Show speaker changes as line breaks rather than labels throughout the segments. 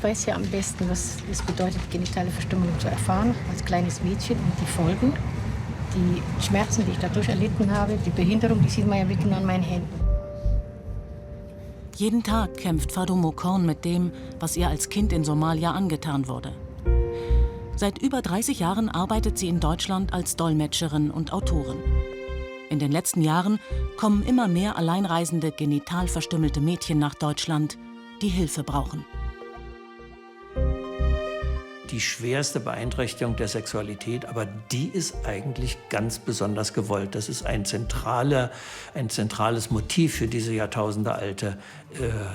weiß ja am besten, was es bedeutet, genitale Verstümmelung zu erfahren, als kleines Mädchen. Und die Folgen, die Schmerzen, die ich dadurch erlitten habe, die Behinderung, die sieht man ja wirklich nur an meinen Händen.
Jeden Tag kämpft Fadoumo Korn mit dem, was ihr als Kind in Somalia angetan wurde. Seit über 30 Jahren arbeitet sie in Deutschland als Dolmetscherin und Autorin. In den letzten Jahren kommen immer mehr alleinreisende, genital verstümmelte Mädchen nach Deutschland, die Hilfe brauchen.
Die schwerste Beeinträchtigung der Sexualität, aber die ist eigentlich ganz besonders gewollt. Das ist ein zentrales Motiv für diese jahrtausendealte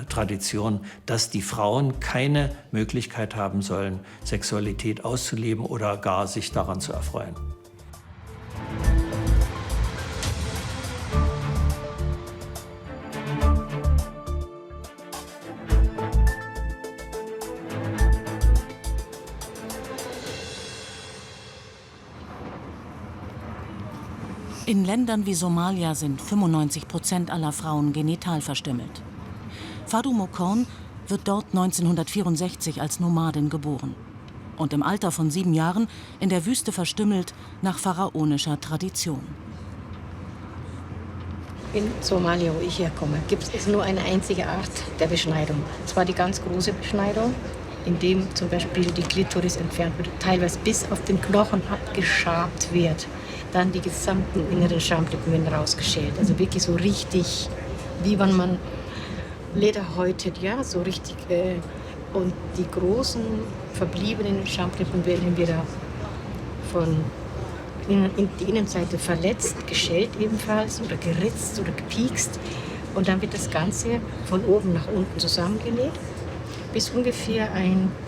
Tradition, dass die Frauen keine Möglichkeit haben sollen, Sexualität auszuleben oder gar sich daran zu erfreuen.
In Ländern wie Somalia sind 95% aller Frauen genital verstümmelt. Fadoumo Korn wird dort 1964 als Nomadin geboren und im Alter von 7 Jahren in der Wüste verstümmelt nach pharaonischer Tradition.
In Somalia, wo ich herkomme, gibt es nur eine einzige Art der Beschneidung. Und zwar die ganz große Beschneidung, in dem zum Beispiel die Klitoris entfernt wird, teilweise bis auf den Knochen abgeschabt wird. Dann die gesamten inneren Schamlippen werden rausgeschält. Also wirklich so richtig, wie wenn man Leder häutet, ja, so richtig. Und die großen verbliebenen Schamlippen werden wieder von in die Innenseite verletzt, geschält ebenfalls oder geritzt oder gepiekst. Und dann wird das Ganze von oben nach unten zusammengenäht, bis ungefähr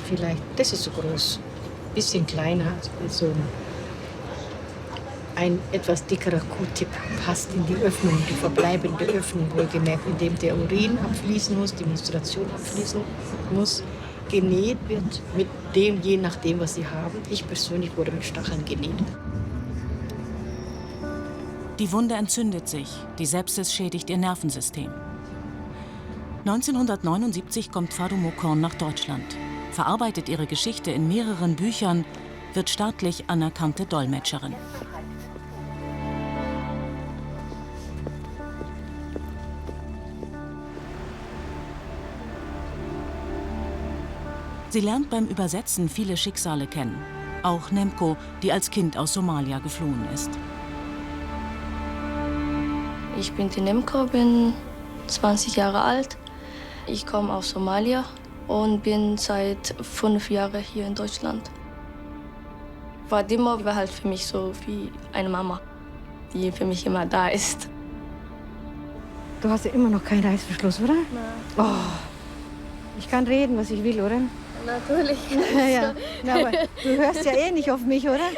vielleicht, das ist so groß, bisschen kleiner, so ein etwas dickerer Q-Tip passt in die Öffnung, die verbleibende Öffnung, wohlgemerkt, in dem der Urin abfließen muss, die Menstruation abfließen muss, genäht wird mit dem, je nachdem, was sie haben. Ich persönlich wurde mit Stacheln genäht.
Die Wunde entzündet sich, die Sepsis schädigt ihr Nervensystem. 1979 kommt Fadoumo Korn nach Deutschland, verarbeitet ihre Geschichte in mehreren Büchern, wird staatlich anerkannte Dolmetscherin. Sie lernt beim Übersetzen viele Schicksale kennen. Auch Nemco, die als Kind aus Somalia geflohen ist.
Ich bin die Nemco, bin 20 Jahre alt. Ich komme aus Somalia und bin seit 5 Jahren hier in Deutschland. Fadoumo war halt für mich so wie eine Mama, die für mich immer da ist.
Du hast ja immer noch keinen Reißverschluss, oder?
Nein.
Oh, ich kann reden, was ich will, oder?
Natürlich.
Ja, na, aber du hörst ja eh nicht auf mich, oder?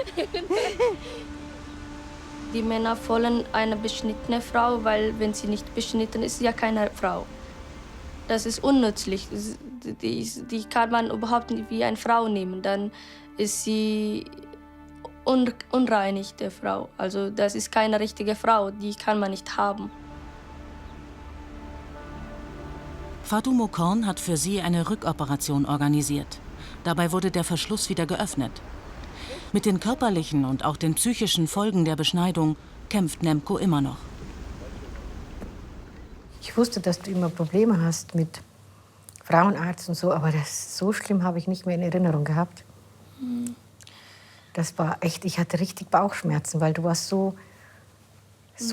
Die Männer wollen eine beschnittene Frau, weil wenn sie nicht beschnitten ist, sie ja keine Frau. Das ist unnützlich. Die kann man überhaupt nicht wie eine Frau nehmen. Dann ist sie unreinigte Frau. Also das ist keine richtige Frau, die kann man nicht haben.
Fadoumo Korn hat für sie eine Rückoperation organisiert. Dabei wurde der Verschluss wieder geöffnet. Mit den körperlichen und auch den psychischen Folgen der Beschneidung kämpft Nemco immer noch.
Ich wusste, dass du immer Probleme hast mit Frauenarzt und so, aber so schlimm habe ich nicht mehr in Erinnerung gehabt. Das war echt, ich hatte richtig Bauchschmerzen, weil du warst so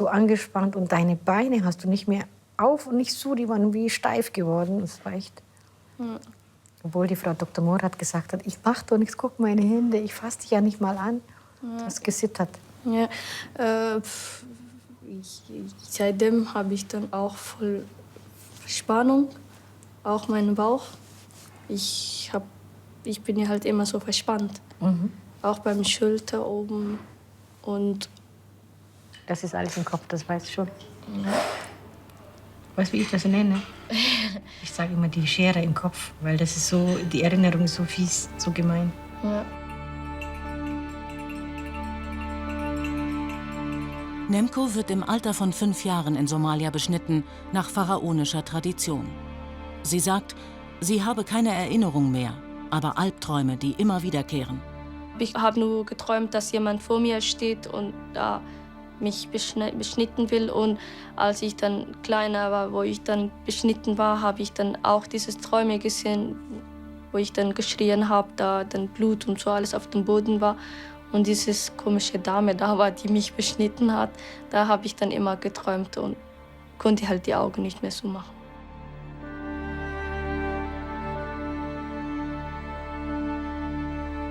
angespannt und deine Beine hast du nicht mehr auf und nicht zu, die waren wie steif geworden. Das war echt. Obwohl die Frau Dr. Morat gesagt hat, ich mach doch nichts, guck meine Hände, ich fasse dich ja nicht mal an. Das gesittert.
Ja, seitdem habe ich dann auch voll Spannung, auch meinen Bauch. Ich bin ja halt immer so verspannt. Auch beim Schulter oben und...
Das ist alles im Kopf, das weißt du schon. Weißt du, wie ich das nenne? Ich sage immer die Schere im Kopf, weil das ist so, die Erinnerung ist so fies, so gemein.
Ja.
Nemco wird im Alter von 5 Jahren in Somalia beschnitten, nach pharaonischer Tradition. Sie sagt, Sie habe keine Erinnerung mehr, aber Albträume, die immer wiederkehren.
Ich habe nur geträumt, dass jemand vor mir steht und mich beschnitten will. Und als ich dann kleiner war, wo ich dann beschnitten war, habe ich dann auch diese Träume gesehen, wo ich dann geschrien habe, da dann Blut und so alles auf dem Boden war. Und diese komische Dame da war, die mich beschnitten hat, da habe ich dann immer geträumt und konnte halt die Augen nicht mehr so machen.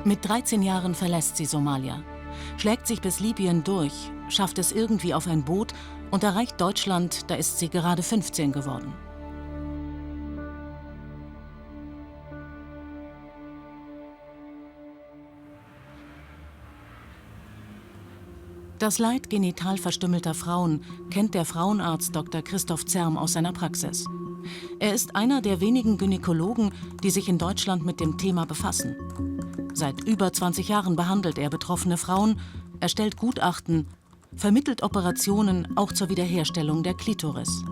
Mit 13 Jahren verlässt sie Somalia, schlägt sich bis Libyen durch, schafft es irgendwie auf ein Boot und erreicht Deutschland, da ist sie gerade 15 geworden. Das Leid genital verstümmelter Frauen kennt der Frauenarzt Dr. Christoph Zerm aus seiner Praxis. Er ist einer der wenigen Gynäkologen, die sich in Deutschland mit dem Thema befassen. Seit über 20 Jahren behandelt er betroffene Frauen, erstellt Gutachten, vermittelt Operationen auch zur Wiederherstellung der Klitoris.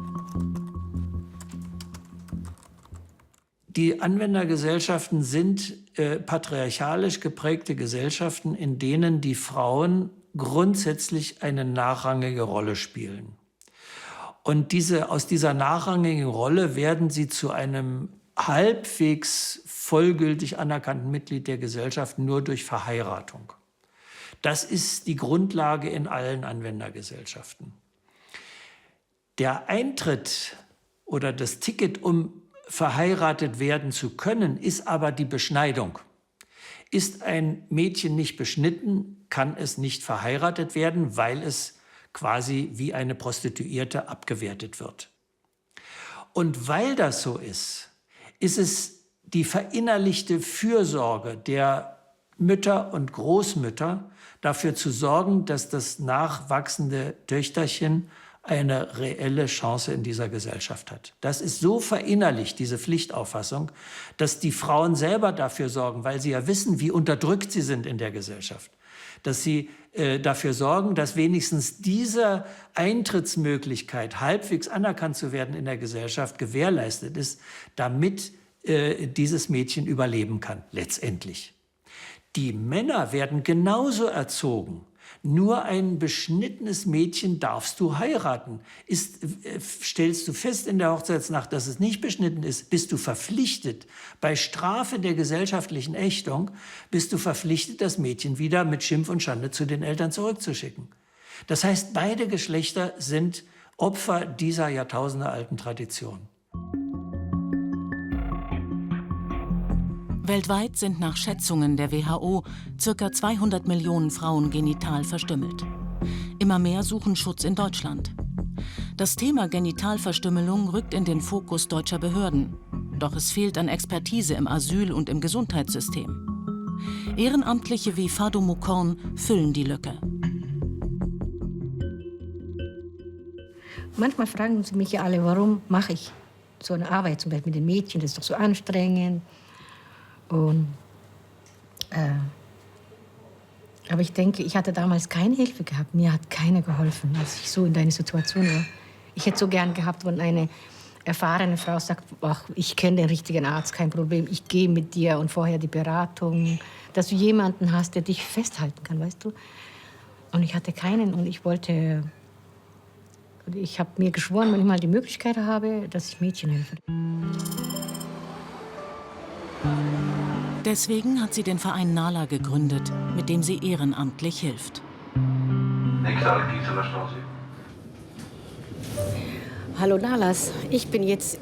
Die Anwendergesellschaften sind patriarchalisch geprägte Gesellschaften, in denen die Frauen grundsätzlich eine nachrangige Rolle spielen. Und aus dieser nachrangigen Rolle werden sie zu einem halbwegs vollgültig anerkannten Mitglied der Gesellschaft nur durch Verheiratung. Das ist die Grundlage in allen Anwendergesellschaften. Der Eintritt oder das Ticket, um verheiratet werden zu können, ist aber die Beschneidung. Ist ein Mädchen nicht beschnitten, kann es nicht verheiratet werden, weil es quasi wie eine Prostituierte abgewertet wird. Und weil das so ist es die verinnerlichte Fürsorge der Mütter und Großmütter, dafür zu sorgen, dass das nachwachsende Töchterchen eine reelle Chance in dieser Gesellschaft hat. Das ist so verinnerlicht, diese Pflichtauffassung, dass die Frauen selber dafür sorgen, weil sie ja wissen, wie unterdrückt sie sind in der Gesellschaft, dass sie dafür sorgen, dass wenigstens diese Eintrittsmöglichkeit, halbwegs anerkannt zu werden in der Gesellschaft, gewährleistet ist, damit dieses Mädchen überleben kann, letztendlich. Die Männer werden genauso erzogen. Nur ein beschnittenes Mädchen darfst du heiraten. Stellst du fest in der Hochzeitsnacht, dass es nicht beschnitten ist, bist du verpflichtet, bei Strafe der gesellschaftlichen Ächtung, bist du verpflichtet, das Mädchen wieder mit Schimpf und Schande zu den Eltern zurückzuschicken. Das heißt, beide Geschlechter sind Opfer dieser jahrtausendealten Tradition.
Weltweit sind nach Schätzungen der WHO ca. 200 Millionen Frauen genital verstümmelt. Immer mehr suchen Schutz in Deutschland. Das Thema Genitalverstümmelung rückt in den Fokus deutscher Behörden. Doch es fehlt an Expertise im Asyl- und im Gesundheitssystem. Ehrenamtliche wie Fado Mokorn füllen die Lücke.
Manchmal fragen sie mich ja alle, warum mache ich so eine Arbeit, zum Beispiel mit den Mädchen, das ist doch so anstrengend. Aber ich denke, ich hatte damals keine Hilfe gehabt. Mir hat keiner geholfen, als ich so in deiner Situation war. Ich hätte so gern gehabt, wenn eine erfahrene Frau sagt, ach, ich kenne den richtigen Arzt, kein Problem, ich gehe mit dir und vorher die Beratung, dass du jemanden hast, der dich festhalten kann, weißt du. Und ich hatte keinen und ich habe mir geschworen, wenn ich mal die Möglichkeit habe, dass ich Mädchen helfe.
Deswegen hat sie den Verein Nala gegründet, mit dem sie ehrenamtlich hilft.
Hallo Nalas, ich bin jetzt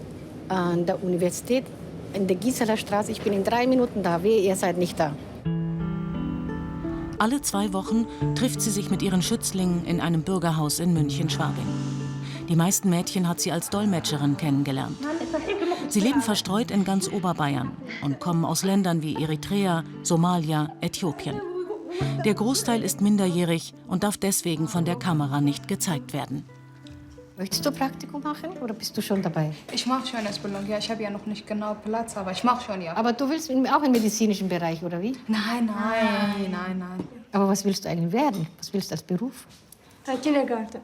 an der Universität in der Gießeler Straße. Ich bin in 3 Minuten da. Wehe, ihr seid nicht da.
Alle 2 Wochen trifft sie sich mit ihren Schützlingen in einem Bürgerhaus in München-Schwabing. Die meisten Mädchen hat sie als Dolmetscherin kennengelernt. Sie leben verstreut in ganz Oberbayern und kommen aus Ländern wie Eritrea, Somalia, Äthiopien. Der Großteil ist minderjährig und darf deswegen von der Kamera nicht gezeigt werden.
Möchtest du Praktikum machen oder bist du schon dabei?
Ich mache schon Ausbildung, ja. Ich habe ja noch nicht genau Platz, aber ich mache schon, ja.
Aber du willst auch im medizinischen Bereich, oder wie?
Nein.
Aber was willst du eigentlich werden? Was willst du als Beruf?
Kindergarten.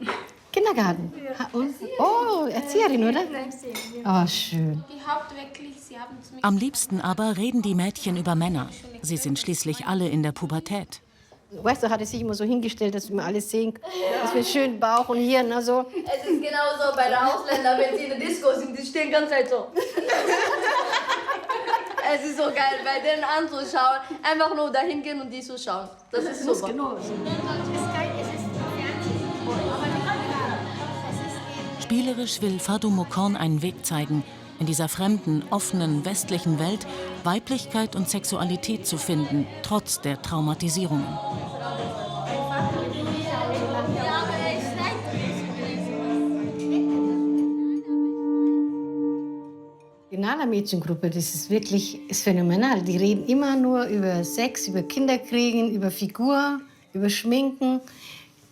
Kindergarten? Und? Oh, Erzieherin, oder? Oh, schön.
Am liebsten aber reden die Mädchen über Männer. Sie sind schließlich alle in der Pubertät.
Weißt du, hat es sich immer so hingestellt, dass wir alles sehen, dass wir einen schönen Bauch und hier, na so.
Es ist genauso bei den Ausländern, wenn sie in der Disco sind, die stehen die ganze Zeit so. Es ist so geil, bei denen anzuschauen, einfach nur dahin gehen und die zu schauen. Das ist super.
Genau.
Spielerisch will Fadou Moukonne einen Weg zeigen, in dieser fremden, offenen, westlichen Welt Weiblichkeit und Sexualität zu finden, trotz der Traumatisierungen.
Die Nala-Mädchengruppe, das ist wirklich phänomenal. Die reden immer nur über Sex, über Kinderkriegen, über Figur, über Schminken.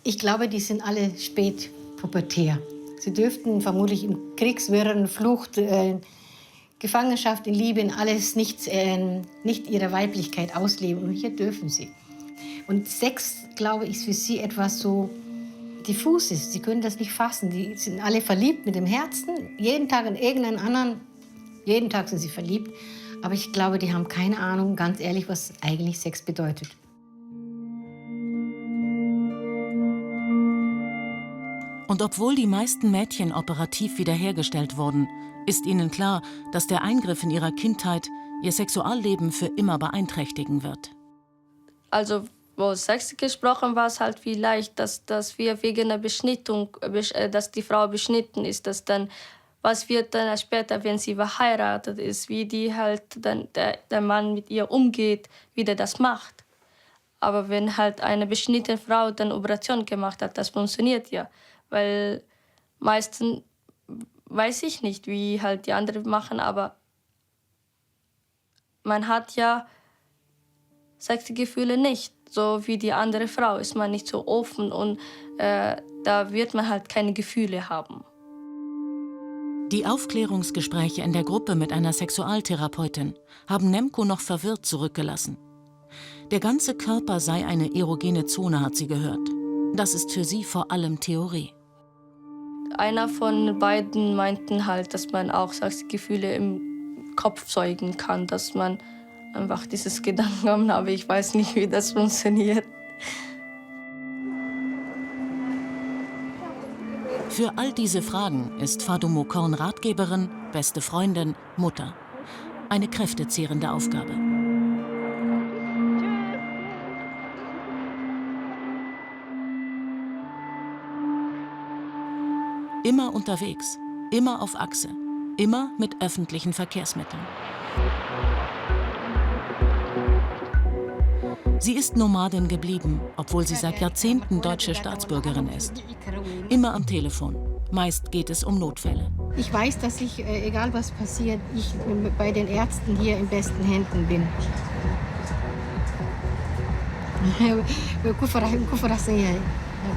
Ich glaube, die sind alle spät pubertär. Sie dürften vermutlich in Kriegswirren, Flucht, Gefangenschaft, in Liebe, in alles nicht ihre Weiblichkeit ausleben. Und hier dürfen sie. Und Sex, glaube ich, ist für sie etwas so diffuses. Sie können das nicht fassen. Die sind alle verliebt mit dem Herzen. Jeden Tag in irgendeinen anderen. Jeden Tag sind sie verliebt. Aber ich glaube, die haben keine Ahnung, ganz ehrlich, was eigentlich Sex bedeutet.
Und obwohl die meisten Mädchen operativ wiederhergestellt wurden, ist ihnen klar, dass der Eingriff in ihrer Kindheit ihr Sexualleben für immer beeinträchtigen wird.
Also, wo Sex gesprochen war, es halt vielleicht, dass wir wegen der Beschnittung, dass die Frau beschnitten ist, dass dann, was wird dann später, wenn sie verheiratet ist, wie die halt dann der Mann mit ihr umgeht, wie der das macht. Aber wenn halt eine beschnittene Frau dann Operation gemacht hat, das funktioniert ja. Weil meistens weiß ich nicht, wie halt die anderen machen, aber man hat ja Sexgefühle nicht. So wie die andere Frau ist man nicht so offen und da wird man halt keine Gefühle haben.
Die Aufklärungsgespräche in der Gruppe mit einer Sexualtherapeutin haben Nemco noch verwirrt zurückgelassen. Der ganze Körper sei eine erogene Zone, hat sie gehört. Das ist für sie vor allem Theorie.
Einer von beiden meinten halt, dass man auch Sexgefühle im Kopf zeugen kann, dass man einfach dieses Gedanken hat, aber ich weiß nicht, wie das funktioniert.
Für all diese Fragen ist Fadou Moukonne Ratgeberin, beste Freundin, Mutter. Eine kräftezehrende Aufgabe. Immer unterwegs, immer auf Achse, immer mit öffentlichen Verkehrsmitteln. Sie ist Nomadin geblieben, obwohl sie seit Jahrzehnten deutsche Staatsbürgerin ist. Immer am Telefon. Meist geht es um Notfälle.
Ich weiß, dass ich, egal was passiert, ich bei den Ärzten hier in besten Händen bin.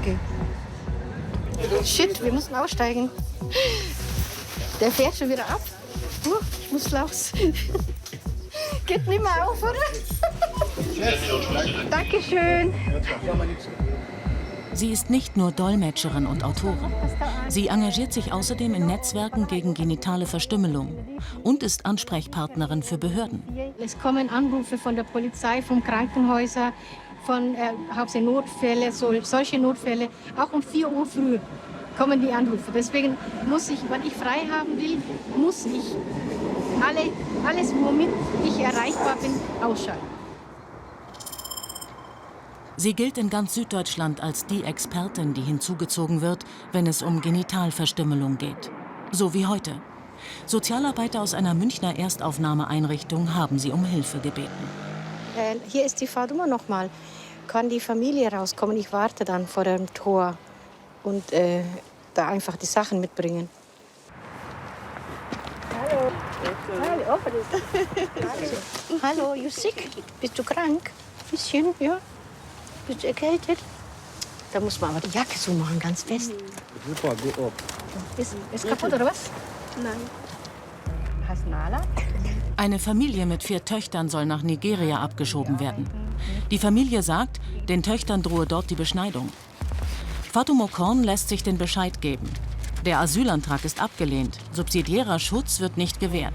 Okay. Shit, wir müssen aussteigen. Der fährt schon wieder ab. Ich muss raus. Geht nicht mehr auf, oder? Dankeschön.
Sie ist nicht nur Dolmetscherin und Autorin. Sie engagiert sich außerdem in Netzwerken gegen genitale Verstümmelung und ist Ansprechpartnerin für Behörden.
Es kommen Anrufe von der Polizei, von Krankenhäusern, von hauptsächlich Notfälle, solche Notfälle. Auch um 4 Uhr früh kommen die Anrufe. Deswegen muss ich, wenn ich frei haben will, muss ich alles, womit ich erreichbar bin, ausschalten.
Sie gilt in ganz Süddeutschland als die Expertin, die hinzugezogen wird, wenn es um Genitalverstümmelung geht. So wie heute. Sozialarbeiter aus einer Münchner Erstaufnahmeeinrichtung haben sie um Hilfe gebeten.
Hier ist die Fahrnummer nochmal. Kann die Familie rauskommen? Ich warte dann vor dem Tor und da einfach die Sachen mitbringen. Hallo. Hallo. Hallo, you sick? Bist du krank? Bisschen, ja. Bist du erkältet? Da muss man aber die Jacke so machen, ganz fest. Ist kaputt oder was?
Nein.
Hast Nala?
Eine Familie mit 4 Töchtern soll nach Nigeria abgeschoben werden. Die Familie sagt, den Töchtern drohe dort die Beschneidung. Fatoumou Korn lässt sich den Bescheid geben. Der Asylantrag ist abgelehnt, subsidiärer Schutz wird nicht gewährt.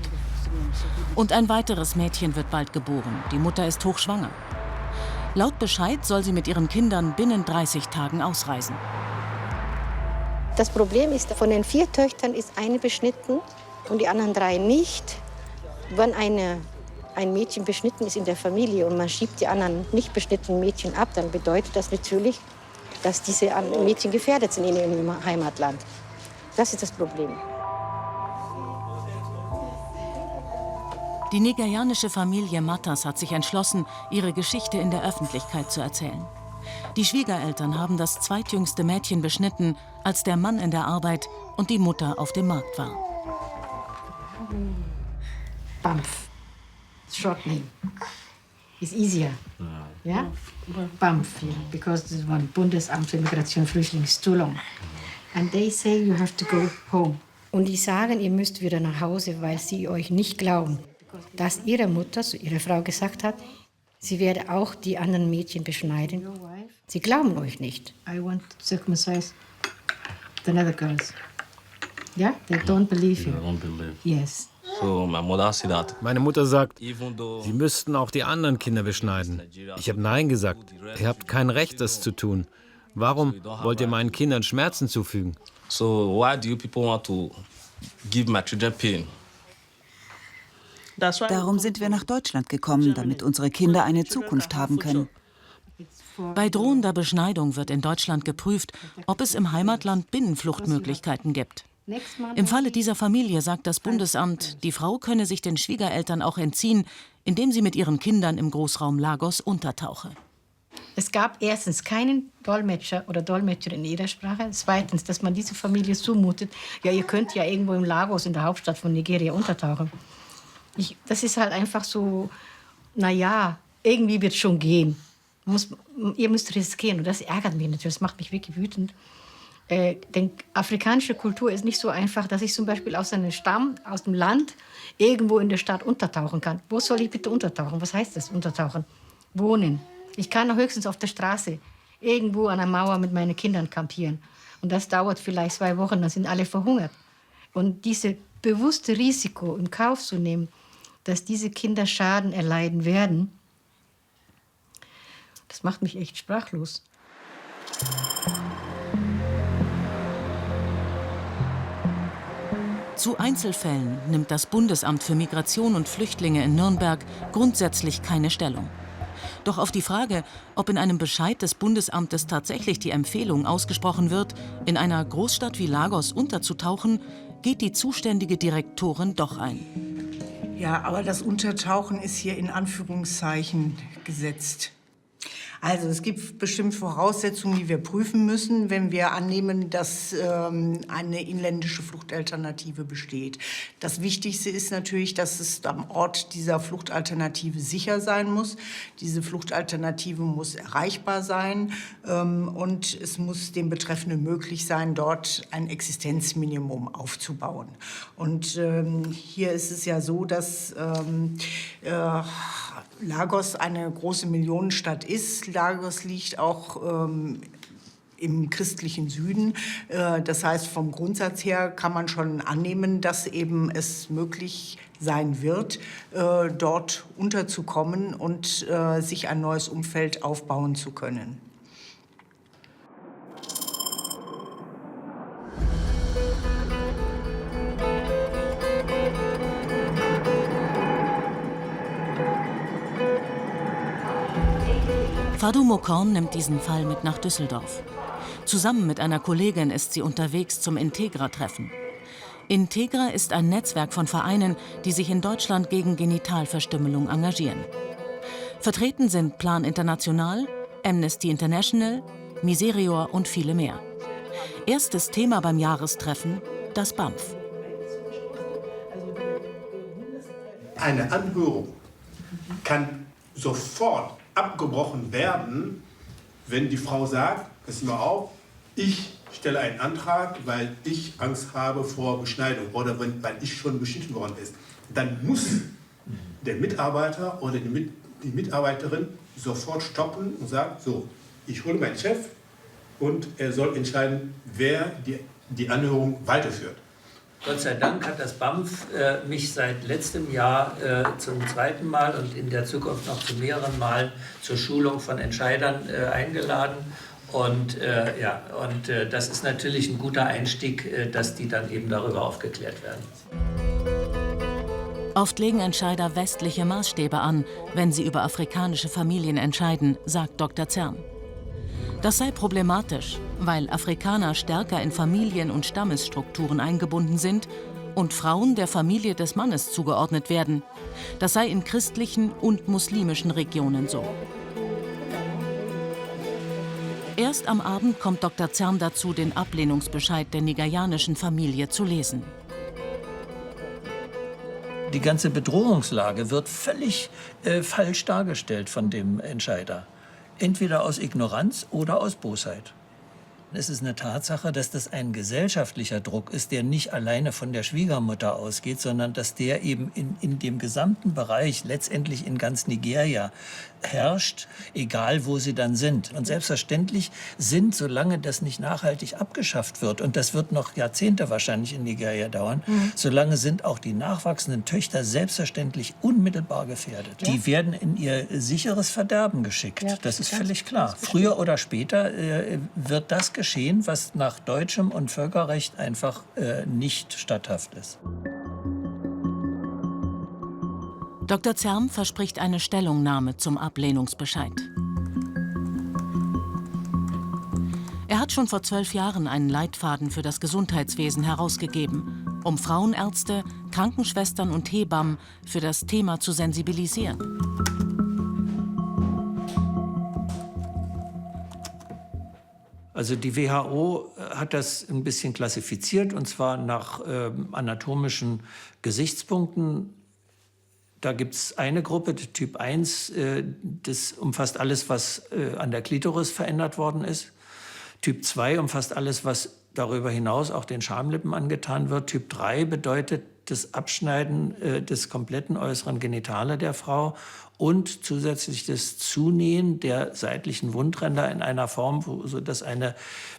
Und ein weiteres Mädchen wird bald geboren. Die Mutter ist hochschwanger. Laut Bescheid soll sie mit ihren Kindern binnen 30 Tagen ausreisen.
Das Problem ist, von den 4 Töchtern ist eine beschnitten und die anderen 3 nicht. Wenn ein Mädchen beschnitten ist in der Familie und man schiebt die anderen nicht beschnittenen Mädchen ab, dann bedeutet das natürlich, dass diese Mädchen gefährdet sind in ihrem Heimatland. Das ist das Problem.
Die nigerianische Familie Mattas hat sich entschlossen, ihre Geschichte in der Öffentlichkeit zu erzählen. Die Schwiegereltern haben das zweitjüngste Mädchen beschnitten, als der Mann in der Arbeit und die Mutter auf dem Markt war.
BAMF. Short name. It's easier. Yeah? BAMF, yeah, because this one Bundesamt für Migration und Flüchtlinge is too long. And they say you have to go home. Und die sagen, ihr müsst wieder nach Hause, weil sie euch nicht glauben. Dass ihre Mutter zu ihrer Frau gesagt hat, sie werde auch die anderen Mädchen beschneiden. Sie glauben euch nicht. I want to circumcise the other girls. Yeah, they don't believe you.
They don't believe.
Yes.
So my mother said that.
Meine Mutter sagt,
Even though
Sie müssten auch die anderen Kinder beschneiden. Ich habe Nein gesagt. Ihr habt kein Recht, das zu tun. Warum wollt ihr meinen Kindern Schmerzen zufügen?
so why do you people want to give my children pain?
Darum sind wir nach Deutschland gekommen, damit unsere Kinder eine Zukunft haben können.
Bei drohender Beschneidung wird in Deutschland geprüft, ob es im Heimatland Binnenfluchtmöglichkeiten gibt. Im Falle dieser Familie sagt das Bundesamt, die Frau könne sich den Schwiegereltern auch entziehen, indem sie mit ihren Kindern im Großraum Lagos untertauche.
Es gab erstens keinen Dolmetscher oder Dolmetscher in jeder Sprache. Zweitens, dass man diese Familie zumutet, ja, ihr könnt ja irgendwo im Lagos, in der Hauptstadt von Nigeria, untertauchen. Das ist halt einfach so, naja, irgendwie wird es schon gehen. Ihr müsst riskieren und das ärgert mich natürlich, das macht mich wirklich wütend. Denn afrikanische Kultur ist nicht so einfach, dass ich zum Beispiel aus einem Stamm, aus dem Land, irgendwo in der Stadt untertauchen kann. Wo soll ich bitte untertauchen? Was heißt das, untertauchen? Wohnen. Ich kann höchstens auf der Straße, irgendwo an der Mauer mit meinen Kindern campieren. Und das dauert vielleicht 2 Wochen, dann sind alle verhungert. Und dieses bewusste Risiko in Kauf zu nehmen, dass diese Kinder Schaden erleiden werden, das macht mich echt sprachlos.
Zu Einzelfällen nimmt das Bundesamt für Migration und Flüchtlinge in Nürnberg grundsätzlich keine Stellung. Doch auf die Frage, ob in einem Bescheid des Bundesamtes tatsächlich die Empfehlung ausgesprochen wird, in einer Großstadt wie Lagos unterzutauchen, geht die zuständige Direktorin doch ein.
Ja, aber das Untertauchen ist hier in Anführungszeichen gesetzt. Also es gibt bestimmt Voraussetzungen, die wir prüfen müssen, wenn wir annehmen, dass eine inländische Fluchtalternative besteht. Das Wichtigste ist natürlich, dass es am Ort dieser Fluchtalternative sicher sein muss. Diese Fluchtalternative muss erreichbar sein und es muss dem Betreffenden möglich sein, dort ein Existenzminimum aufzubauen. Und hier ist es ja so, dass Lagos eine große Millionenstadt ist. Lagos liegt auch im christlichen Süden. Das heißt, vom Grundsatz her kann man schon annehmen, dass eben es möglich sein wird, dort unterzukommen und sich ein neues Umfeld aufbauen zu können.
Fatoumou Korn nimmt diesen Fall mit nach Düsseldorf. Zusammen mit einer Kollegin ist sie unterwegs zum Integra-Treffen. Integra ist ein Netzwerk von Vereinen, die sich in Deutschland gegen Genitalverstümmelung engagieren. Vertreten sind Plan International, Amnesty International, Miserior und viele mehr. Erstes Thema beim Jahrestreffen: das BAMF.
Eine Anhörung kann sofort abgebrochen werden, wenn die Frau sagt, pass mal auf, ich stelle einen Antrag, weil ich Angst habe vor Beschneidung oder weil ich schon beschnitten worden ist. Dann muss der Mitarbeiter oder die Mitarbeiterin sofort stoppen und sagen, so, ich hole meinen Chef, und er soll entscheiden, wer die Anhörung weiterführt.
Gott sei Dank hat das BAMF mich seit letztem Jahr zum zweiten Mal und in der Zukunft noch zu mehreren Malen zur Schulung von Entscheidern eingeladen. Und das ist natürlich ein guter Einstieg, dass die dann eben darüber aufgeklärt werden.
Oft legen Entscheider westliche Maßstäbe an, wenn sie über afrikanische Familien entscheiden, sagt Dr. Zern. Das sei problematisch, weil Afrikaner stärker in Familien- und Stammesstrukturen eingebunden sind und Frauen der Familie des Mannes zugeordnet werden. Das sei in christlichen und muslimischen Regionen so. Erst am Abend kommt Dr. Zern dazu, den Ablehnungsbescheid der nigerianischen Familie zu lesen.
Die ganze Bedrohungslage wird völlig falsch dargestellt von dem Entscheider. Entweder aus Ignoranz oder aus Bosheit. Es ist eine Tatsache, dass das ein gesellschaftlicher Druck ist, der nicht alleine von der Schwiegermutter ausgeht, sondern dass der eben in dem gesamten Bereich, letztendlich in ganz Nigeria, herrscht, egal wo sie dann sind. Und selbstverständlich sind, solange das nicht nachhaltig abgeschafft wird, und das wird noch Jahrzehnte wahrscheinlich in Nigeria dauern, solange sind auch die nachwachsenden Töchter selbstverständlich unmittelbar gefährdet. Die werden in ihr sicheres Verderben geschickt. Das ist völlig klar. Früher oder später wird das geschehen, was nach deutschem und Völkerrecht einfach nicht statthaft ist.
Dr. Zern verspricht eine Stellungnahme zum Ablehnungsbescheid. Er hat schon vor 12 Jahren einen Leitfaden für das Gesundheitswesen herausgegeben, um Frauenärzte, Krankenschwestern und Hebammen für das Thema zu sensibilisieren.
Also die WHO hat das ein bisschen klassifiziert, und zwar nach anatomischen Gesichtspunkten. Da gibt es eine Gruppe, Typ 1, das umfasst alles, was an der Klitoris verändert worden ist. Typ 2 umfasst alles, was darüber hinaus auch den Schamlippen angetan wird. Typ 3 bedeutet das Abschneiden des kompletten äußeren Genitale der Frau und zusätzlich das Zunähen der seitlichen Wundränder in einer Form, sodass eine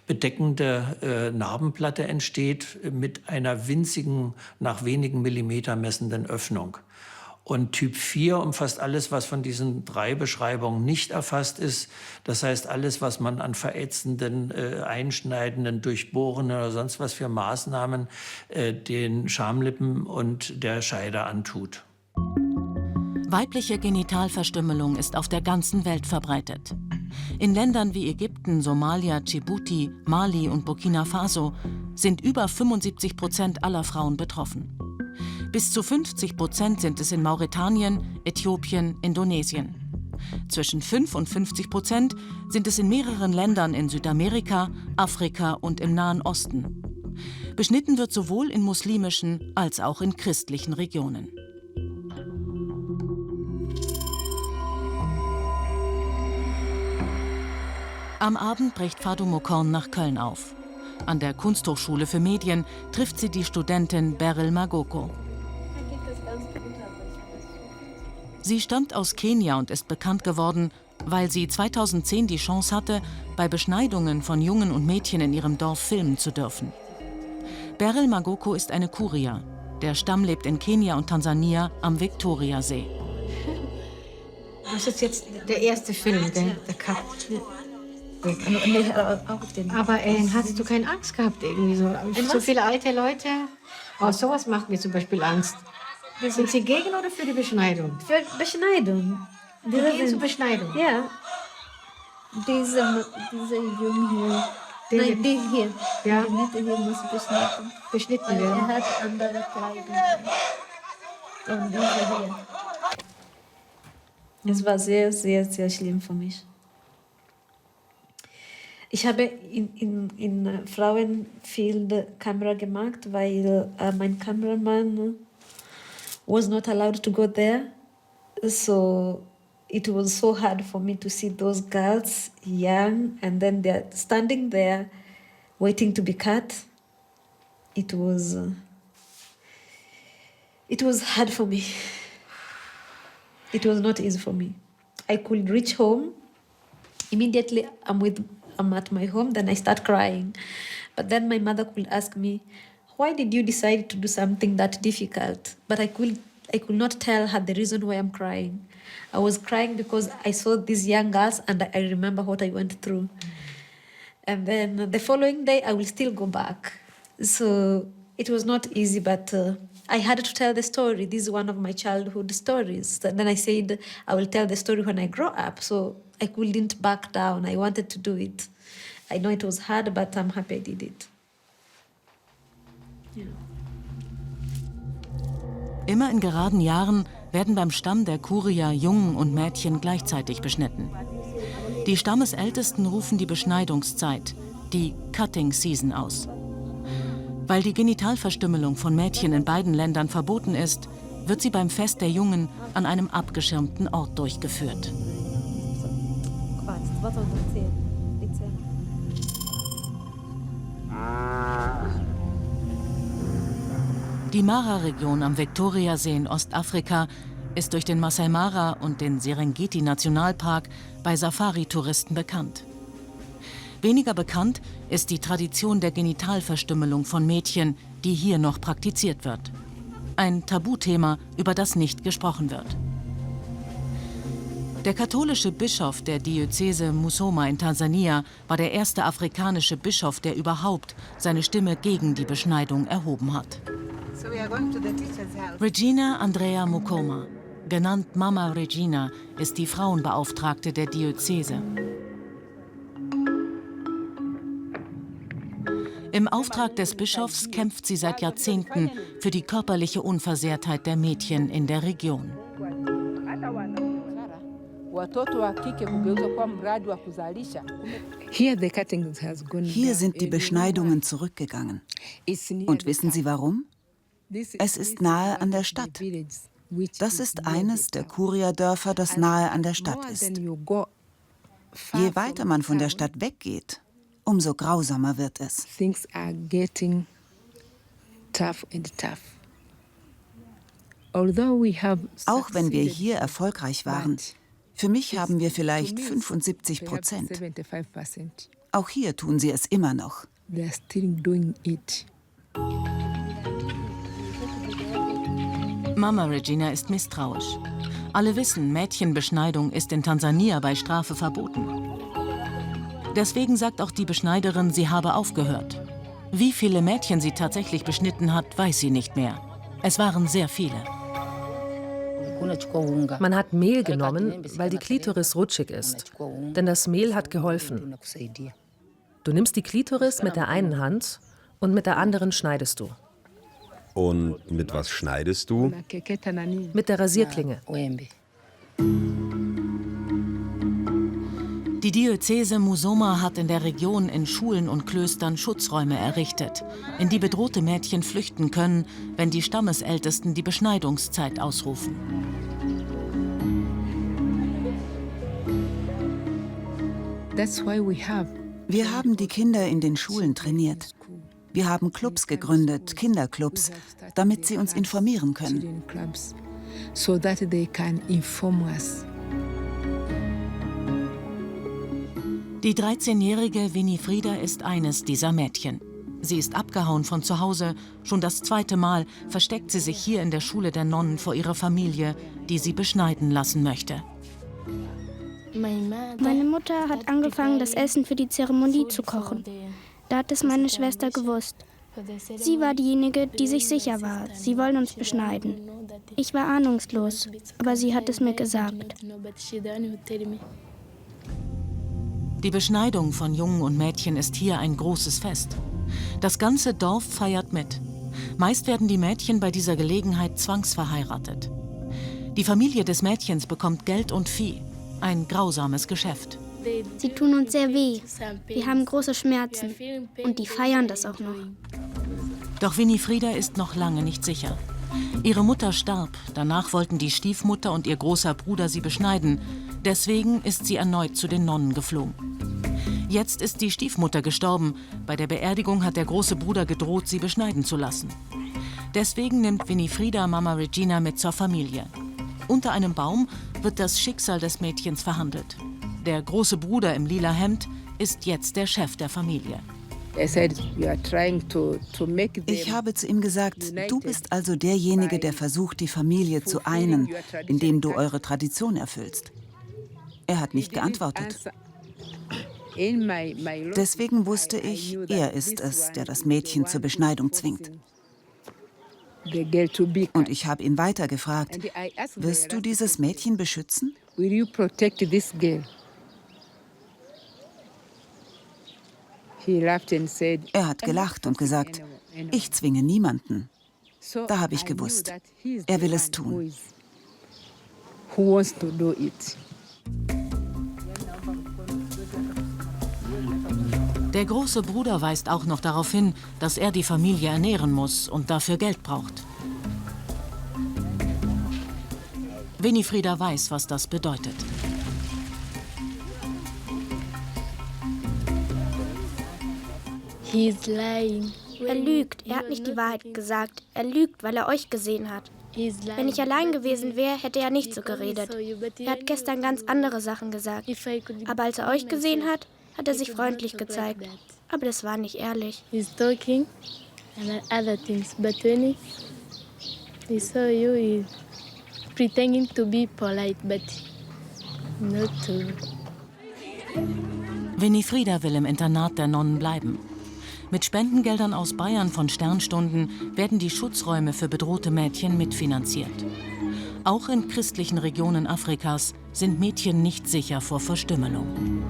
bedeckende Narbenplatte entsteht mit einer winzigen, nach wenigen Millimeter messenden Öffnung. Und Typ 4 umfasst alles, was von diesen 3 Beschreibungen nicht erfasst ist. Das heißt, alles, was man an verätzenden, einschneidenden, durchbohrenden oder sonst was für Maßnahmen den Schamlippen und der Scheide antut.
Weibliche Genitalverstümmelung ist auf der ganzen Welt verbreitet. In Ländern wie Ägypten, Somalia, Djibouti, Mali und Burkina Faso sind über 75% aller Frauen betroffen. Bis zu 50% sind es in Mauretanien, Äthiopien, Indonesien. Zwischen 5 und 50% sind es in mehreren Ländern in Südamerika, Afrika und im Nahen Osten. Beschnitten wird sowohl in muslimischen als auch in christlichen Regionen. Am Abend bricht Fadou Moukonne nach Köln auf. An der Kunsthochschule für Medien trifft sie die Studentin Beryl Magoko. Sie stammt aus Kenia und ist bekannt geworden, weil sie 2010 die Chance hatte, bei Beschneidungen von Jungen und Mädchen in ihrem Dorf filmen zu dürfen. Beryl Magoko ist eine Kuria. Der Stamm lebt in Kenia und Tansania am Viktoriasee.
Das ist jetzt der erste Film, gell? Der Cut. Aber hast du keine Angst gehabt irgendwie so? So viele alte Leute? Oh, sowas macht mir zum Beispiel Angst. Sind Sie gegen oder für die Beschneidung?
Für Beschneidung.
Sie gehen zur Beschneidung?
Ja. Diese Junge hier. Nein, die hier.
Ja.
Die Mitte hier muss
beschnitten werden.
Er hat andere Kleidung. Und diese hier. Es war sehr, sehr, sehr schlimm für mich. Ich habe in Frauenfilm Kamera gemacht, weil mein Kameramann was not allowed to go there. So it was so hard for me to see those girls young and then they're standing there waiting to be cut. It was hard for me. It was not easy for me. I could reach home. Immediately I'm with I'm at my home, then I start crying. But then my mother could ask me, why did you decide to do something that difficult? But I could not tell her the reason why I'm crying. I was crying because I saw these young girls and I remember what I went through. And then the following day, I will still go back. So it was not easy, but I had to tell the story. This is one of my childhood stories. And then I said, I will tell the story when I grow up. So I couldn't back down. I wanted to do it. I know it was hard, but I'm happy I did it. Yeah.
Immer in geraden Jahren werden beim Stamm der Kuria Jungen und Mädchen gleichzeitig beschnitten. Die Stammesältesten rufen die Beschneidungszeit, die Cutting Season, aus. Weil die Genitalverstümmelung von Mädchen in beiden Ländern verboten ist, wird sie beim Fest der Jungen an einem abgeschirmten Ort durchgeführt. Die Mara-Region am Viktoriasee in Ostafrika ist durch den Masai Mara und den Serengeti-Nationalpark bei Safari-Touristen bekannt. Weniger bekannt ist die Tradition der Genitalverstümmelung von Mädchen, die hier noch praktiziert wird. Ein Tabuthema, über das nicht gesprochen wird. Der katholische Bischof der Diözese Musoma in Tansania war der erste afrikanische Bischof, der überhaupt seine Stimme gegen die Beschneidung erhoben hat. Regina Andrea Mukoma, genannt Mama Regina, ist die Frauenbeauftragte der Diözese. Im Auftrag des Bischofs kämpft sie seit Jahrzehnten für die körperliche Unversehrtheit der Mädchen in der Region.
Hier sind die Beschneidungen zurückgegangen. Und wissen Sie warum? Es ist nahe an der Stadt. Das ist eines der Kuria-Dörfer, das nahe an der Stadt ist. Je weiter man von der Stadt weggeht, umso grausamer wird es. Auch wenn wir hier erfolgreich waren, für mich haben wir vielleicht 75%. Auch hier tun sie es immer noch.
Mama Regina ist misstrauisch. Alle wissen, Mädchenbeschneidung ist in Tansania bei Strafe verboten. Deswegen sagt auch die Beschneiderin, sie habe aufgehört. Wie viele Mädchen sie tatsächlich beschnitten hat, weiß sie nicht mehr. Es waren sehr viele.
Man hat Mehl genommen, weil die Klitoris rutschig ist. Denn das Mehl hat geholfen. Du nimmst die Klitoris mit der einen Hand und mit der anderen schneidest du.
Und mit was schneidest du?
Mit der Rasierklinge.
Die Diözese Musoma hat in der Region in Schulen und Klöstern Schutzräume errichtet, in die bedrohte Mädchen flüchten können, wenn die Stammesältesten die Beschneidungszeit ausrufen.
Wir haben die Kinder in den Schulen trainiert. Wir haben Clubs gegründet, Kinderclubs, damit sie uns informieren können.
Die 13-jährige Winifrida ist eines dieser Mädchen. Sie ist abgehauen von zu Hause. Schon das zweite Mal versteckt sie sich hier in der Schule der Nonnen vor ihrer Familie, die sie beschneiden lassen möchte.
Meine Mutter hat angefangen, das Essen für die Zeremonie zu kochen. Da hat es meine Schwester gewusst. Sie war diejenige, die sich sicher war. Sie wollen uns beschneiden. Ich war ahnungslos, aber sie hat es mir gesagt.
Die Beschneidung von Jungen und Mädchen ist hier ein großes Fest. Das ganze Dorf feiert mit. Meist werden die Mädchen bei dieser Gelegenheit zwangsverheiratet. Die Familie des Mädchens bekommt Geld und Vieh. Ein grausames Geschäft.
Sie tun uns sehr weh. Wir haben große Schmerzen. Und die feiern das auch noch.
Doch Winifrida ist noch lange nicht sicher. Ihre Mutter starb. Danach wollten die Stiefmutter und ihr großer Bruder sie beschneiden. Deswegen ist sie erneut zu den Nonnen geflogen. Jetzt ist die Stiefmutter gestorben. Bei der Beerdigung hat der große Bruder gedroht, sie beschneiden zu lassen. Deswegen nimmt Winifrida Mama Regina mit zur Familie. Unter einem Baum wird das Schicksal des Mädchens verhandelt. Der große Bruder im lila Hemd ist jetzt der Chef der Familie.
Ich habe zu ihm gesagt, du bist also derjenige, der versucht, die Familie zu einen, indem du eure Tradition erfüllst. Er hat nicht geantwortet. Deswegen wusste ich, er ist es, der das Mädchen zur Beschneidung zwingt. Und ich habe ihn weiter gefragt, wirst du dieses Mädchen beschützen? Er hat gelacht und gesagt, ich zwinge niemanden. Da habe ich gewusst, er will es tun.
Der große Bruder weist auch noch darauf hin, dass er die Familie ernähren muss und dafür Geld braucht. Winifrida weiß, was das bedeutet.
Er lügt. Er hat nicht die Wahrheit gesagt. Er lügt, weil er euch gesehen hat. Wenn ich allein gewesen wäre, hätte er nicht so geredet. Er hat gestern ganz andere Sachen gesagt. Aber als er euch gesehen hat, hat er sich freundlich gezeigt. Aber das war nicht ehrlich.
Winifrida will im Internat der Nonnen bleiben. Mit Spendengeldern aus Bayern von Sternstunden werden die Schutzräume für bedrohte Mädchen mitfinanziert. Auch in christlichen Regionen Afrikas sind Mädchen nicht sicher vor Verstümmelung.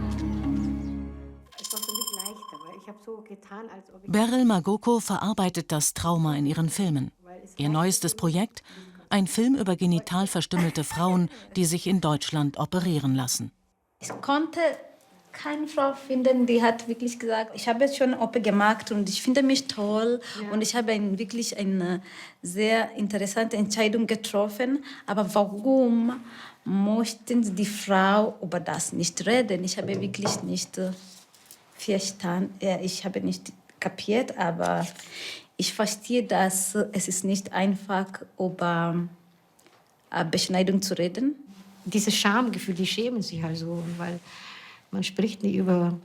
Beryl Magoko verarbeitet das Trauma in ihren Filmen. Ihr neuestes Projekt? Ein Film über genital verstümmelte Frauen, die sich in Deutschland operieren lassen.
Ich konnte keine Frau finden, die hat wirklich gesagt, ich habe jetzt schon eine OP gemacht und ich finde mich toll. Ja. Und ich habe wirklich eine sehr interessante Entscheidung getroffen. Aber warum möchten die Frau über das nicht reden? Ich habe wirklich nicht verstanden. Ich habe nicht kapiert, aber ich verstehe, dass es ist nicht einfach über Beschneidung zu reden.
Dieses Schamgefühl, die schämen sich also, weil man spricht nicht über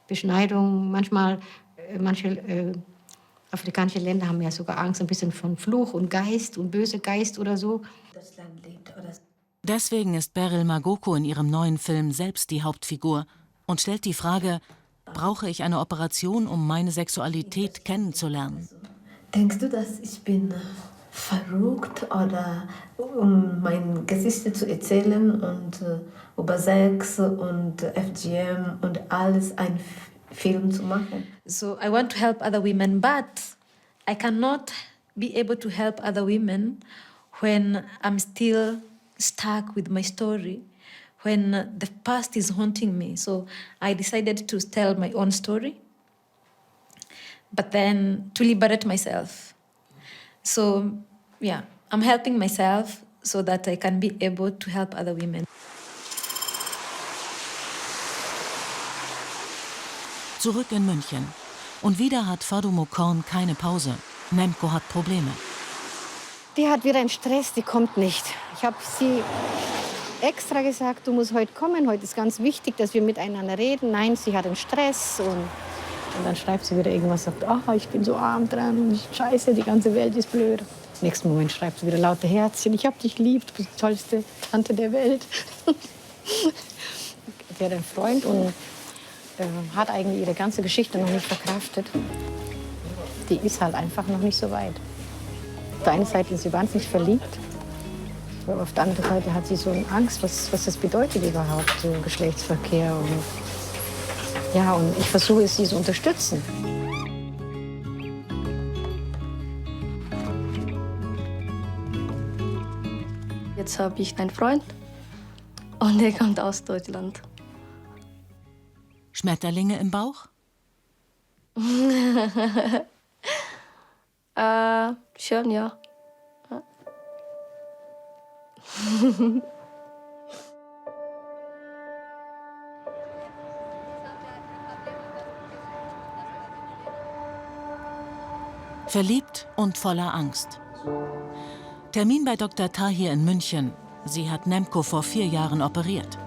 Beschneidung. Manche afrikanische Länder haben ja sogar Angst ein bisschen von Fluch und Geist und böse Geist oder so.
Deswegen ist Beryl Magoko in ihrem neuen Film selbst die Hauptfigur und stellt die Frage, brauche ich eine Operation, um meine Sexualität kennenzulernen?
Denkst du, dass ich bin verrückt oder um mein Gesicht zu erzählen und über Sex und FGM und alles einen Film zu machen? So I want to help other women, but I cannot be able to help other women when I'm still stuck with my story, when the past is haunting me. So I decided to tell my own story, but then to liberate myself. So, yeah, I'm helping myself so that I can be able to help other women.
Zurück in München. Und wieder hat Fadoumo Korn keine Pause. Nemco hat Probleme.
Die hat wieder einen Stress, die kommt nicht. Ich habe sie extra gesagt, du musst heute kommen, heute ist ganz wichtig, dass wir miteinander reden. Nein, sie hat einen Stress und dann schreibt sie wieder irgendwas, sagt, ach, ich bin so arm dran und scheiße, die ganze Welt ist blöd. Im nächsten Moment schreibt sie wieder lauter Herzchen, ich hab dich lieb, du bist die tollste Tante der Welt. Die hat einen Freund und hat eigentlich ihre ganze Geschichte noch nicht verkraftet. Die ist halt einfach noch nicht so weit. Auf der einen Seite ist sie wahnsinnig verliebt, aber auf der anderen Seite hat sie so eine Angst, was das bedeutet überhaupt, so Geschlechtsverkehr. Und ich versuche, sie zu unterstützen.
Jetzt habe ich einen Freund und der kommt aus Deutschland.
Schmetterlinge im Bauch?
Schon, ja.
Verliebt und voller Angst. Termin bei Dr. Tahir in München. Sie hat Nemco vor 4 Jahren operiert.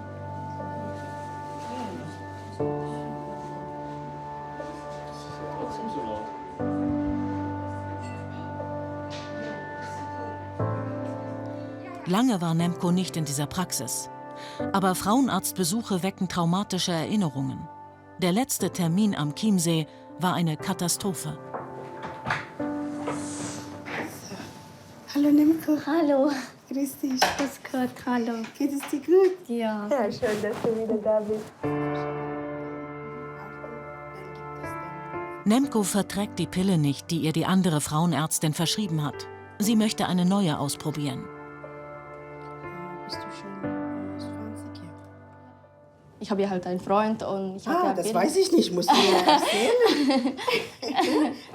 Lange war Nemco nicht in dieser Praxis. Aber Frauenarztbesuche wecken traumatische Erinnerungen. Der letzte Termin am Chiemsee war eine Katastrophe.
Hallo Nemco.
Hallo.
Grüß dich.
Grüß Gott, hallo.
Geht es dir gut?
Ja.
Ja, schön, dass du wieder da bist.
Nemco verträgt die Pille nicht, die ihr die andere Frauenärztin verschrieben hat. Sie möchte eine neue ausprobieren.
Bist du schon 20 Jahre?
Ich habe ja halt einen Freund und ich habe
das weiß ich nicht, musst du mir erzählen.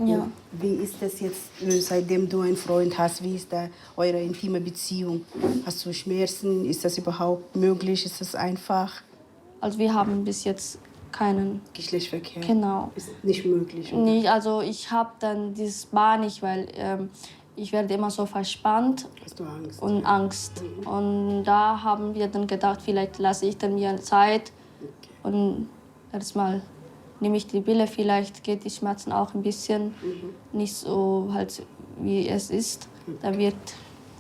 Ja.
Wie ist das jetzt, seitdem du einen Freund hast? Wie ist da eure intime Beziehung? Hast du Schmerzen? Ist das überhaupt möglich? Ist das einfach?
Also wir haben bis jetzt keinen
Geschlechtsverkehr.
Genau.
Ist nicht möglich. Oder?
Nee, also ich habe dann dieses Bar nicht, weil ich werde immer so verspannt.
Hast du Angst?
Und Angst. Und da haben wir dann gedacht, vielleicht lasse ich dann mir Zeit. Und erstmal nehme ich die Pille, vielleicht geht die Schmerzen auch ein bisschen nicht so halt wie es ist. Da wird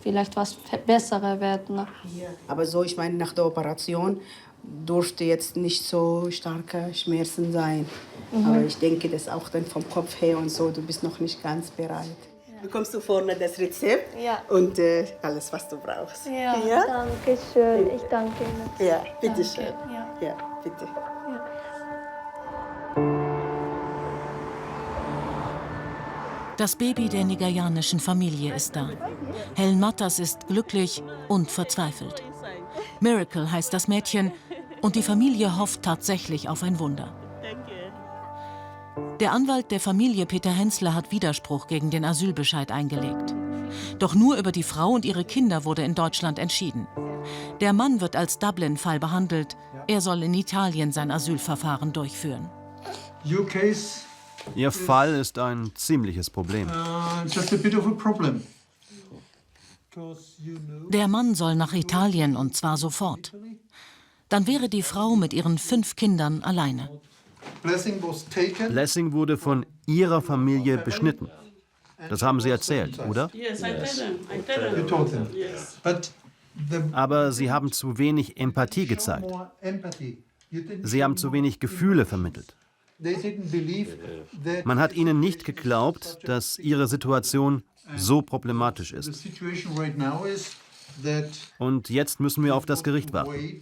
vielleicht was Besseres werden. Ne?
Ja. Aber so, ich meine, nach der Operation durfte jetzt nicht so starke Schmerzen sein. Aber ich denke, das auch dann vom Kopf her und so, du bist noch nicht ganz bereit. Bekommst du vorne das Rezept und alles, was du brauchst.
Ja, danke schön. Ich danke Ihnen.
Ja, bitte
Danke.
schön. Ja, bitte.
Das Baby der nigerianischen Familie ist da. Helen Matas ist glücklich und verzweifelt. Miracle heißt das Mädchen und die Familie hofft tatsächlich auf ein Wunder. Der Anwalt der Familie, Peter Hensler, hat Widerspruch gegen den Asylbescheid eingelegt. Doch nur über die Frau und ihre Kinder wurde in Deutschland entschieden. Der Mann wird als Dublin-Fall behandelt. Er soll in Italien sein Asylverfahren durchführen.
Ihr Fall ist ein ziemliches Problem.
Der Mann soll nach Italien und zwar sofort. Dann wäre die Frau mit ihren 5 Kindern alleine.
Blessing wurde von ihrer Familie beschnitten. Das haben Sie erzählt, oder? Aber Sie haben zu wenig Empathie gezeigt. Sie haben zu wenig Gefühle vermittelt. Man hat ihnen nicht geglaubt, dass ihre Situation so problematisch ist. Und jetzt müssen wir auf das Gericht warten.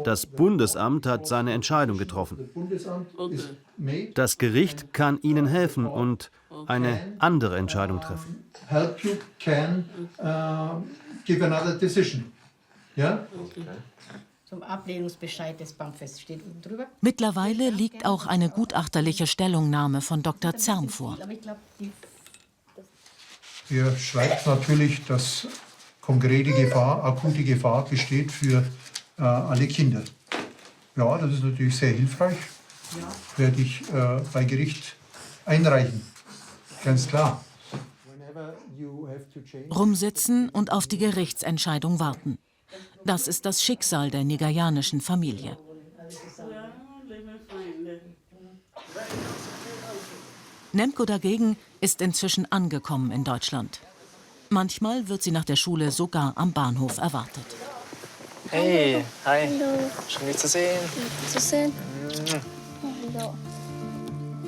Das Bundesamt hat seine Entscheidung getroffen. Das Gericht kann Ihnen helfen und eine andere Entscheidung treffen.
Zum Ablehnungsbescheid des BAMFes steht oben drüber.
Mittlerweile liegt auch eine gutachterliche Stellungnahme von Dr. Zerm vor.
Er schreibt natürlich, dass konkrete Gefahr, akute Gefahr besteht für alle Kinder. Ja, das ist natürlich sehr hilfreich. Werde ich bei Gericht einreichen. Ganz klar.
Rumsitzen und auf die Gerichtsentscheidung warten. Das ist das Schicksal der nigerianischen Familie. Nemco dagegen ist inzwischen angekommen in Deutschland. Manchmal wird sie nach der Schule sogar am Bahnhof erwartet.
Hey, hi.
Hallo.
Schön, dich zu sehen.
Zu sehen. Hallo.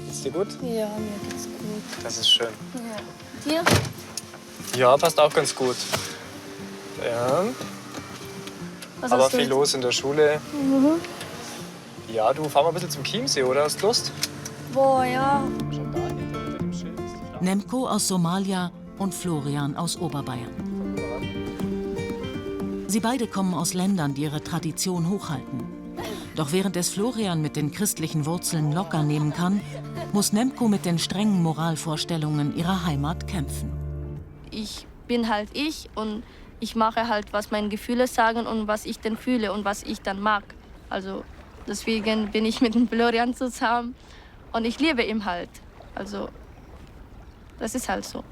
Geht's dir gut?
Ja, mir geht's gut.
Das ist schön.
Ja. Dir?
Ja, passt auch ganz gut. Ja.
Was
Aber
hast du
viel
jetzt?
los in der Schule.
Mhm.
Ja, du, fahr mal ein bisschen zum Chiemsee, oder? Hast Lust?
Boah, ja.
Nemco aus Somalia und Florian aus Oberbayern. Sie beide kommen aus Ländern, die ihre Tradition hochhalten. Doch während es Florian mit den christlichen Wurzeln locker nehmen kann, muss Nemco mit den strengen Moralvorstellungen ihrer Heimat kämpfen.
Ich bin halt ich und ich mache halt, was meine Gefühle sagen und was ich denn fühle und was ich dann mag. Also deswegen bin ich mit dem Florian zusammen und ich liebe ihn halt. Also das ist halt so.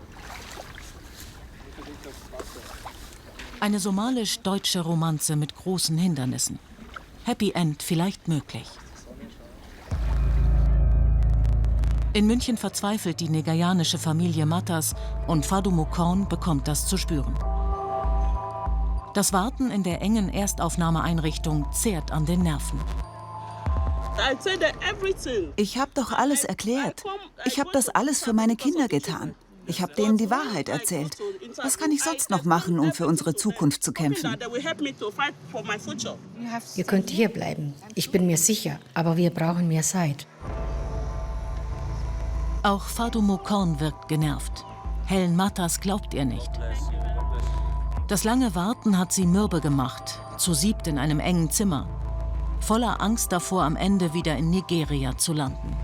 Eine somalisch-deutsche Romanze mit großen Hindernissen. Happy End vielleicht möglich. In München verzweifelt die nigerianische Familie Matas und Fadou Mokon bekommt das zu spüren. Das Warten in der engen Erstaufnahmeeinrichtung zehrt an den Nerven.
Ich habe doch alles erklärt. Ich habe das alles für meine Kinder getan. Ich habe denen die Wahrheit erzählt. Was kann ich sonst noch machen, um für unsere Zukunft zu kämpfen?
Ihr könnt hier bleiben. Ich bin mir sicher, aber wir brauchen mehr Zeit.
Auch Fadoumo Korn wirkt genervt. Helen Matas glaubt ihr nicht. Das lange Warten hat sie mürbe gemacht, zu 7 in einem engen Zimmer, voller Angst davor, am Ende wieder in Nigeria zu landen.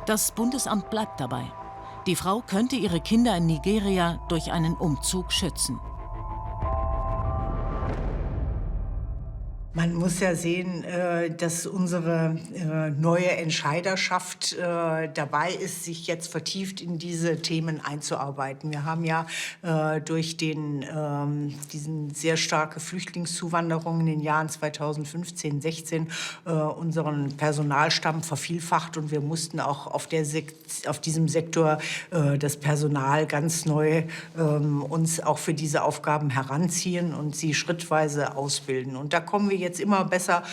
Das Bundesamt bleibt dabei. Die Frau könnte ihre Kinder in Nigeria durch einen Umzug schützen.
Man muss ja sehen, dass unsere neue Entscheiderschaft dabei ist, sich jetzt vertieft in diese Themen einzuarbeiten. Wir haben ja durch diesen sehr starke Flüchtlingszuwanderung in den Jahren 2015, 16 unseren Personalstamm vervielfacht und wir mussten auch auf diesem Sektor das Personal ganz neu uns auch für diese Aufgaben heranziehen und sie schrittweise ausbilden. Und da kommen wir jetzt immer besser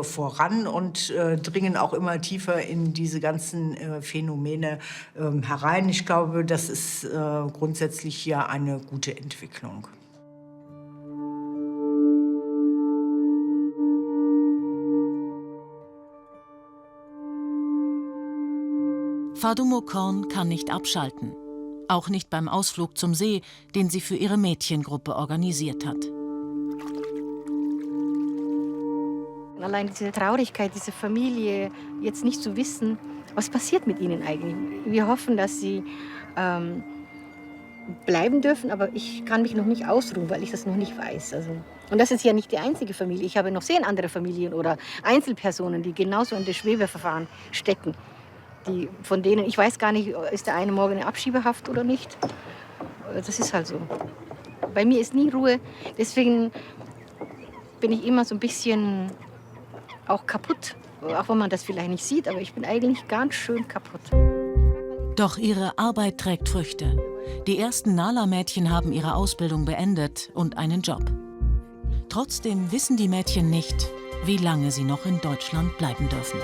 voran und dringen auch immer tiefer in diese ganzen Phänomene herein. Ich glaube, das ist grundsätzlich hier eine gute Entwicklung.
Fadoumo Korn kann nicht abschalten. Auch nicht beim Ausflug zum See, den sie für ihre Mädchengruppe organisiert hat.
Allein diese Traurigkeit, diese Familie, jetzt nicht zu wissen, was passiert mit ihnen eigentlich. Wir hoffen, dass sie bleiben dürfen, aber ich kann mich noch nicht ausruhen, weil ich das noch nicht weiß. Also, und das ist ja nicht die einzige Familie. Ich habe noch 10 andere Familien oder Einzelpersonen, die genauso in das Schwebeverfahren stecken. Von denen, ich weiß gar nicht, ist der eine morgen in Abschiebehaft oder nicht. Das ist halt so. Bei mir ist nie Ruhe, deswegen bin ich immer so ein bisschen auch kaputt, auch wenn man das vielleicht nicht sieht, aber ich bin eigentlich ganz schön kaputt.
Doch ihre Arbeit trägt Früchte. Die ersten Nala-Mädchen haben ihre Ausbildung beendet und einen Job. Trotzdem wissen die Mädchen nicht, wie lange sie noch in Deutschland bleiben dürfen.